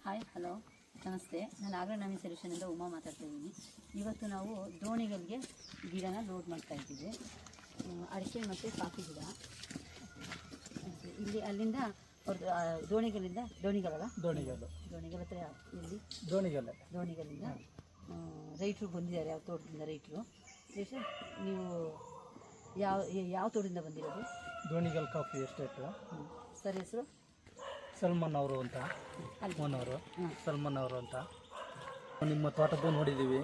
Hi hello ನಮಸ್ತೆ. ನಾನು ಆಗ್ರೋನಮಿ ಸೊಲ್ಯೂಷನಿಂದ ಉಮಾ ಮಾತಾಡ್ತಾ ಇದ್ದೀನಿ. ಇವತ್ತು ನಾವು ದೋಣಿಗಳಿಗೆ ಗಿಡನ ಲೋಡ್ ಮಾಡ್ತಾ ಇದ್ದೀವಿ. ಅಡಿಕೆ ಮತ್ತು ಕಾಫಿ ಗಿಡ ಇಲ್ಲಿ ಅಲ್ಲಿಂದ ಅವ್ರದ್ದು ದೋಣಿಗಲ್ ಹತ್ರ ಇಲ್ಲಿ ದೋಣಿಗಲ್ಲಿಂದ ರೈತರು ಬಂದಿದ್ದಾರೆ. ಯಾವ ತೋಟದಿಂದ ರೈತರು ನೀವು ಯಾವ ತೋಟದಿಂದ ಬಂದಿರೋದು? Donigal coffee estate. ಸರ್ ಹೆಸರು ಸಲ್ಮಾನ್ ಅವರು ಅಂತ. ಸಲ್ಮಾನ್ ಅವರು ಅಂತ. ನಿಮ್ಮ ತೋಟದ್ದು ನೋಡಿದ್ದೀವಿ.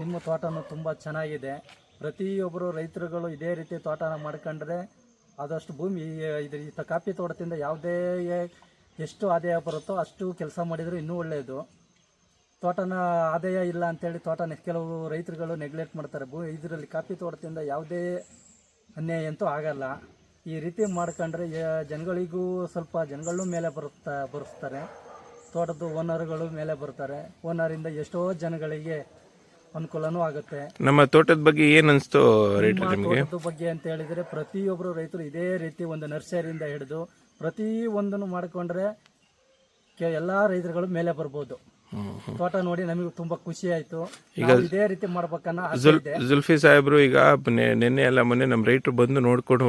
ನಿಮ್ಮ ತೋಟನೂ ತುಂಬ ಚೆನ್ನಾಗಿದೆ. ಪ್ರತಿಯೊಬ್ಬರು ರೈತರುಗಳು ಇದೇ ರೀತಿ ತೋಟನ ಮಾಡ್ಕೊಂಡ್ರೆ ಆದಷ್ಟು ಭೂಮಿ ಇದ್ರ ಕಾಫಿ ತೋಟದಿಂದ ಯಾವುದೇ ಎಷ್ಟು ಆದಾಯ ಬರುತ್ತೋ ಅಷ್ಟು ಕೆಲಸ ಮಾಡಿದರೂ ಇನ್ನೂ ಒಳ್ಳೆಯದು. ತೋಟನ ಆದಾಯ ಇಲ್ಲ ಅಂತೇಳಿ ತೋಟನ ಕೆಲವು ರೈತರುಗಳು ನೆಗ್ಲೆಕ್ಟ್ ಮಾಡ್ತಾರೆ. ಇದರಲ್ಲಿ ಕಾಫಿ ತೋಟದಿಂದ ಯಾವುದೇ ಅನ್ಯಾಯ ಅಂತೂ ಆಗಲ್ಲ. ಈ ರೀತಿ ಮಾಡ್ಕೊಂಡ್ರೆ ಜನಗಳಿಗೂ ಸ್ವಲ್ಪ ಜನಗಳು ಮೇಲೆ ಬರೆಸ್ತಾರೆ. ತೋಟದ ಓನರ್ಗಳು ಮೇಲೆ ಬರ್ತಾರೆ. ಓನರಿಂದ ಎಷ್ಟೋ ಜನಗಳಿಗೆ ಅನುಕೂಲನೂ ಆಗುತ್ತೆ. ನಮ್ಮ ತೋಟದ ಬಗ್ಗೆ ಏನು ಅನಿಸ್ತು? ತೋಟದ ಬಗ್ಗೆ ಅಂತ ಹೇಳಿದರೆ ಪ್ರತಿಯೊಬ್ಬರು ರೈತರು ಇದೇ ರೀತಿ ಒಂದು ನರ್ಸರಿಯಿಂದ ಹಿಡಿದು ಪ್ರತಿಯೊಂದನ್ನು ಮಾಡಿಕೊಂಡ್ರೆ ಎಲ್ಲ ರೈತರುಗಳು ಮೇಲೆ ಬರ್ಬೋದು. ತೋಟ ನೋಡಿ ನಮಗೆ ತುಂಬಾ ಖುಷಿ ಆಯ್ತು. ಈಗ ಇದೇ ರೀತಿ ಮಾಡ್ಬೇಕನ್ನ ಜುಲ್ಫಿ ಸಾಹೇಬ್ರು ಈಗ ನಿನ್ನೆ ಎಲ್ಲ ಮೊನ್ನೆ ನಮ್ಮ ರೈತರು ಬಂದು ನೋಡ್ಕೊಂಡು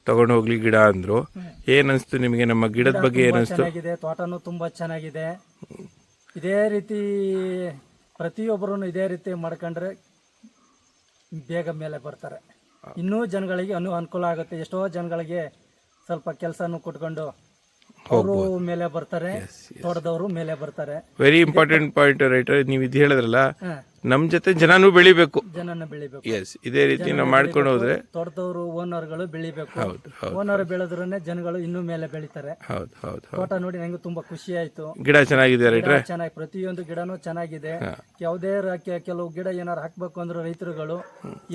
ತಗೊಂಡು ಹೋಗ್ಲಿ ಗಿಡ ಅಂದ್ರು. ಏನ್ ಅನ್ಸ್ತು ನಿಮಗೆ? ನಮ್ಮ ಗಿಡದ ಬಗ್ಗೆ ಏನ್ ಅನ್ಸ್ತು? ಚೆನ್ನಾಗಿದೆ, ತೋಟನೂ ತುಂಬಾ ಚೆನ್ನಾಗಿದೆ. ಇದೇ ರೀತಿ ಪ್ರತಿಯೊಬ್ಬರು ಇದೇ ರೀತಿ ಮಾಡ್ಕೊಂಡ್ರೆ ಬೇಗ ಮೇಲೆ ಬರ್ತಾರೆ. ಇನ್ನೂ ಜನಗಳಿಗೆ ಅನುಕೂಲ ಆಗುತ್ತೆ. ಎಷ್ಟೋ ಜನಗಳಿಗೆ ಸ್ವಲ್ಪ ಕೆಲಸನೂ ಕೊಟ್ಕೊಂಡು ಅವರು ಮೇಲೆ ಬರ್ತಾರೆ, ತೋಟದವರು ಮೇಲೆ ಬರ್ತಾರೆ. Very important point right. ನೀವು ಇದು ಹೇಳಿದ್ರಲ್ಲ, ನಮ್ ಜೊತೆ ಜನನೂ ಬೆಳಿಬೇಕು. ಎಸ್, ಇದೇ ರೀತಿ ನಾವು ಮಾಡ್ಕೊಂಡು ಹೋದ್ರೆ ತೋಟದವರು ಓನರ್ಗಳು ಬೆಳಿಬೇಕು. ಓನರ್ ಬೆಳೆದ್ರೇನೆ ಜನಗಳು ಇನ್ನೂ ಮೇಲೆ ಬೆಳಿತಾರೆ. ತೋಟ ನೋಡಿ ನಂಗೆ ತುಂಬಾ ಖುಷಿ ಆಯ್ತು. ಗಿಡ ಚೆನ್ನಾಗಿದೆ ರೈಟ್, ಚೆನ್ನಾಗಿ ಪ್ರತಿಯೊಂದು ಗಿಡನೂ ಚೆನ್ನಾಗಿದೆ. ಯಾವುದೇ ಕೆಲವು ಗಿಡ ಏನಾರು ಹಾಕ್ಬೇಕು ಅಂದ್ರೆ ರೈತರುಗಳು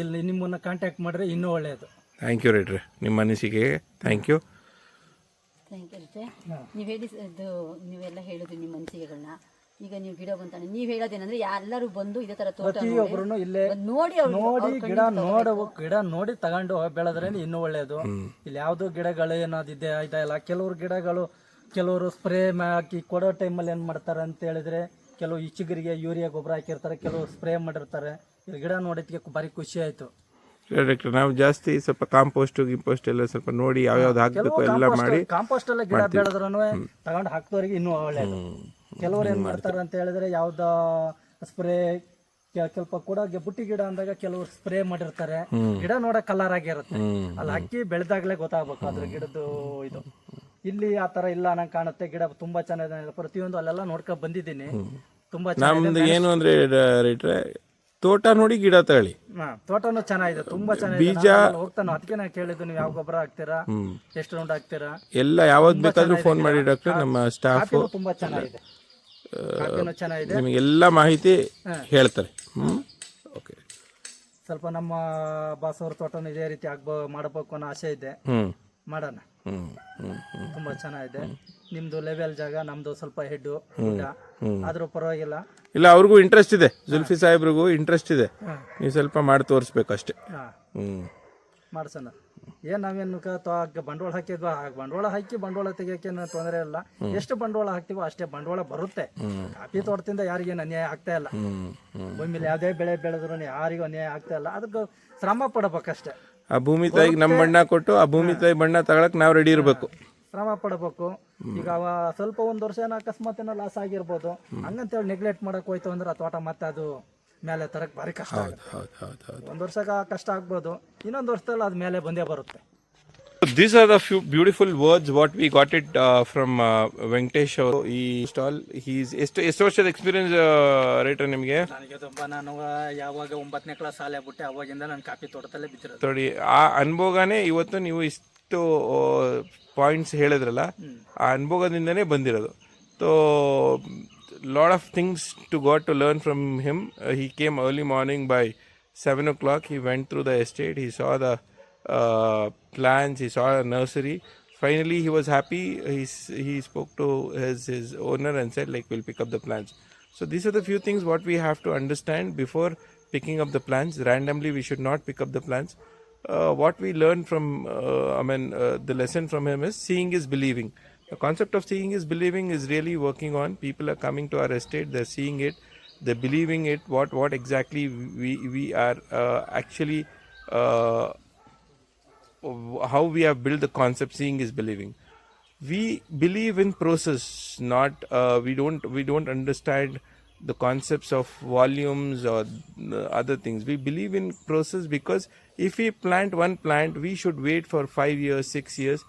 ಇಲ್ಲಿ ನಿಮ್ಮನ್ನ ಕಾಂಟ್ಯಾಕ್ಟ್ ಮಾಡಿದ್ರೆ ಇನ್ನೂ ಒಳ್ಳೆಯದು. ಥ್ಯಾಂಕ್ ಯು ರೈಟ್ರೆ, ನಿಮ್ಮ ಅನಿಸಿಕೆಗೆ ಥ್ಯಾಂಕ್ ಯು. ನೀವೆಲ್ಲ ಹೇಳಿದ್ರಿ ನಿಮ್ಮ ಅನಿಸಿಕೆಗಳನ್ನ. ಈಗ ನೀವು ಗಿಡ ಬಂತಾನೆ ನೀವು ಹೇಳೋದೇನಂದ್ರೆ ಎಲ್ಲರೂ ಬಂದು ಇದೇ ತರ ತೋಟ ಪ್ರತಿಯೊಬ್ಬರು ಇಲ್ಲೇ ನೋಡಿ ಗಿಡ ನೋಡಿ ತಗೊಂಡು ಬೆಳೆದ್ರೆ ಇನ್ನೂ ಒಳ್ಳೆಯದು. ಇಲ್ಲಿ ಯಾವ್ದು ಗಿಡಗಳು ಏನಾದಿದೆ ಇದೆಲ್ಲ ಕೆಲವರು ಗಿಡಗಳು ಕೆಲವರು ಸ್ಪ್ರೇ ಹಾಕಿ ಕೊಡೋ ಟೈಮಲ್ಲಿ ಏನ್ ಮಾಡ್ತಾರೆ ಅಂತ ಹೇಳಿದ್ರೆ ಕೆಲವು ಚಿಗುರಿಗೆ ಯೂರಿಯಾ ಗೊಬ್ಬರ ಹಾಕಿರ್ತಾರೆ, ಕೆಲವರು ಸ್ಪ್ರೇ ಮಾಡಿರ್ತಾರೆ. ಇಲ್ಲಿ ಗಿಡ ನೋಡಿದ್ಕೆ ಭಾರಿ ಖುಷಿ ಆಯ್ತು. ನಾವು ಜಾಸ್ತಿ ಸ್ವಲ್ಪ ಕಾಂಪೋಸ್ಟ್ ಎಲ್ಲ ಸ್ವಲ್ಪ ನೋಡಿ ಯಾವ್ಯಾವ್ದು ಹಾಕ್ಬೇಕು ಎಲ್ಲ ಮಾಡಿ ಕಾಂಪೋಸ್ಟ್ ಎಲ್ಲ ಗಿಡ ಬೆಳೆದ್ರೂ ತಗೊಂಡು ಹಾಕ್ದವ್ರಿಗೆ ಇನ್ನೂ ಒಳ್ಳೆಯದು. ಕೆಲವರು ಏನ್ ಮಾಡ್ತಾರೆ ಅಂತ ಹೇಳಿದ್ರೆ ಯಾವ್ದ ಸ್ಪ್ರೇ ಸ್ವಲ್ಪ ಕೂಡ ಬುಟ್ಟಿ ಗಿಡ ಅಂದಾಗ ಕೆಲವರು ಸ್ಪ್ರೇ ಮಾಡಿರ್ತಾರೆ. ಗಿಡ ನೋಡಕ್ ಕಲರ್ ಆಗಿರುತ್ತೆ, ಅಲ್ಲಿ ಹಾಕಿ ಬೆಳೆದಾಗ್ಲೇ ಗೊತ್ತಾಗ್ಬೇಕು ಅದ್ರ ಗಿಡದ್ದು ಇದು. ಇಲ್ಲಿ ಆತರ ಇಲ್ಲ ನಂಗೆ ಕಾಣುತ್ತೆ. ಗಿಡ ತುಂಬಾ ಚೆನ್ನಾಗಿದೆ. ಪ್ರತಿಯೊಂದು ಅಲ್ಲೆಲ್ಲ ನೋಡ್ಕೊಂಡ್ ಬಂದಿದ್ದೀನಿ. ತುಂಬಾ ನಮ್ದು ಏನು ಅಂದ್ರೆ ರೈಟ್ರೆ, ತೋಟ ನೋಡಿ ಗಿಡ ತಗೊಳ್ಳಿ. ತೋಟನು ಚೆನ್ನಾಗಿದೆ, ತುಂಬಾ ಚೆನ್ನಾಗಿದೆ. ಬೀಜ ಹೋಗ್ತಾನೆ ಅದಕ್ಕೆ ನಾ ಕೇಳಿದ್ದು, ನೀವು ಯಾವ ಗೊಬ್ಬರ ಹಾಕ್ತೀರಾ, ಎಷ್ಟು ರೌಂಡ್ ಹಾಕ್ತೀರಾ ಎಲ್ಲ ಯಾವಾಗ ಬೇಕಾದ್ರೂ ಫೋನ್ ಮಾಡಿ ಡಾಕ್ಟರ್. ನಮ್ಮ ಸ್ಟಾಫ್ ತುಂಬಾ ಚೆನ್ನಾಗಿದೆ, ಚೆನ್ನಾಗಿದೆ. ನಿಮಗೆಲ್ಲ ಮಾಹಿತಿ ಹೇಳ್ತಾರೆ. ಓಕೆ, ಸ್ವಲ್ಪ ನಮ್ಮ ಬಾಸ್ ಅವ್ರ ತೋಟನು ಇದೇ ರೀತಿ ಮಾಡಬೇಕು ಅನ್ನೋ ಆಸೆ ಇದೆ. ಮಾಡೋಣ. ತುಂಬಾ ಚೆನ್ನಾಗಿದೆ. ನಿಮ್ದು ಲೆವೆಲ್ ಜಾಗ, ನಮ್ದು ಸ್ವಲ್ಪ ಹೆಡ್ ಆದ್ರೂ ಪರವಾಗಿಲ್ಲ. ಇಲ್ಲ, ಅವ್ರಿಗೂ ಇಂಟ್ರೆಸ್ಟ್ ಇದೆ. ಜುಲ್ಫಿ ಸಾಹೇಬ್ರಿಗೂ ಇಂಟ್ರೆಸ್ಟ್ ಇದೆ. ನೀವು ಸ್ವಲ್ಪ ಮಾಡಿ ತೋರಿಸ್ಬೇಕು ಅಷ್ಟೇ. ಮಾಡ್ಸೋಣ. ನಾವೇನು ಬಂಡವಾಳ ಹಾಕಿದ್ವಾ, ಬಂಡವಾಳ ತೆಗಿಯೋಕೇನು ತೊಂದರೆ ಇಲ್ಲ. ಎಷ್ಟು ಬಂಡವಾಳ ಹಾಕ್ತಿವೋ ಅಷ್ಟೇ ಬಂಡವಾಳ ಬರುತ್ತೆ. ಕಾಫಿ ತೋಟದಿಂದ ಯಾರಿಗೇನು ಅನ್ಯಾಯ ಆಗ್ತಾ ಇಲ್ಲ. ಭೂಮಿಲಿ ಯಾವುದೇ ಬೆಳೆ ಬೆಳೆದ್ರು ಯಾರಿಗೂ ಅನ್ಯಾಯ ಆಗ್ತಾ ಇಲ್ಲ. ಅದಕ್ಕೆ ಶ್ರಮ ಪಡಬೇಕಷ್ಟೇ. ಆ ಭೂಮಿ ತಾಯಿಗೆ ನಮ್ಮ ಬಣ್ಣ ಕೊಟ್ಟು ಆ ಭೂಮಿ ತಾಯಿ ಬಣ್ಣ ತಗೊಳಕ್ ನಾವು ರೆಡಿ ಇರಬೇಕು. ಶ್ರಮ ಪಡಬೇಕು. ಈಗ ಸ್ವಲ್ಪ ಒಂದ್ ವರ್ಷ ಅಕಸ್ಮಾತ್ ಏನೋ ಲಾಸ್ ಆಗಿರ್ಬೋದು. ಹಂಗಂತೇಳಿ ನೆಗ್ಲೆಕ್ಟ್ ಮಾಡಕ್ ಹೋಯ್ತು ಅಂದ್ರೆ ಆ ತೋಟ ಮತ್ತೆ ಅದು ಮೇಲೆ ತರಕ್ ಭಾರಿ ಕಷ್ಟ. ಒಂದ್ ವರ್ಷ ಕಷ್ಟ ಆಗ್ಬೋದು, ಇನ್ನೊಂದು ವರ್ಷದಲ್ಲಿ ಅದ್ ಮೇಲೆ ಬಂದೇ ಬರುತ್ತೆ. These are the few beautiful words what we got it from Venkatesh. He stall. He's ಎಷ್ಟು ವರ್ಷದ ಎಕ್ಸ್ಪೀರಿಯನ್ಸ್ ರೈಟರ್ ನಿಮಗೆ? ನನಗೆ ತುಂಬಾ, ನಾನು ಯಾವಾಗ 9ನೇ ಕ್ಲಾಸ್ ಶಾಲೆ ಬಿಟ್ಟೆ ಅವಾಗಿಂದ ನಾನು ಕಾಫಿ ತೋಟದಲ್ಲೇ ಬಿದ್ದಿರೋದು. ನೋಡಿ, ಆ ಅನುಭವನೇ ಇವತ್ತು ನೀವು ಇಷ್ಟು ಪಾಯಿಂಟ್ಸ್ ಹೇಳಿದ್ರಲ್ಲ, ಆ ಅನುಭವದಿಂದನೇ ಬಂದಿರೋದು. So lot of things got to learn from him. He came early morning by 7 o'clock. He went through the estate. He saw the plants. He saw a nursery. Finally, he was happy. He spoke to his owner and said, like, we'll pick up the plants. So these are the few things what we have to understand before picking up the plants. Randomly, we should not pick up the plants. What we learned from, the lesson from him is seeing is believing. The concept of seeing is believing is really working on. People are coming to our estate, they're seeing it, they're believing it. What exactly we are actually how we have built the concept seeing is believing. We believe in process, not we don't understand the concepts of volumes or other things. We believe in process because if we plant one plant, we should wait for 5 years, 6 years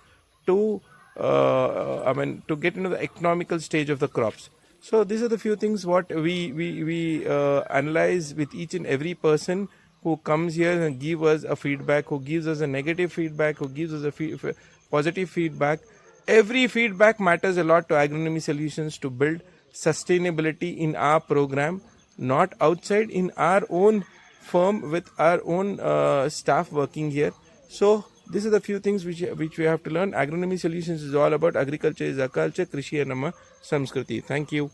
to to get into the economical stage of the crops. So these are the few things what we analyze with each and every person who comes here and give us a feedback, who gives us a negative feedback, who gives us a positive feedback. Every feedback matters a lot to Agronomy Solutions to build sustainability in our program, not outside, in our own firm with our own staff working here. So these are the few things which we have to learn. Agronomy Solutions is all about agriculture is a culture, Krishi Nama Samskriti. Thank you.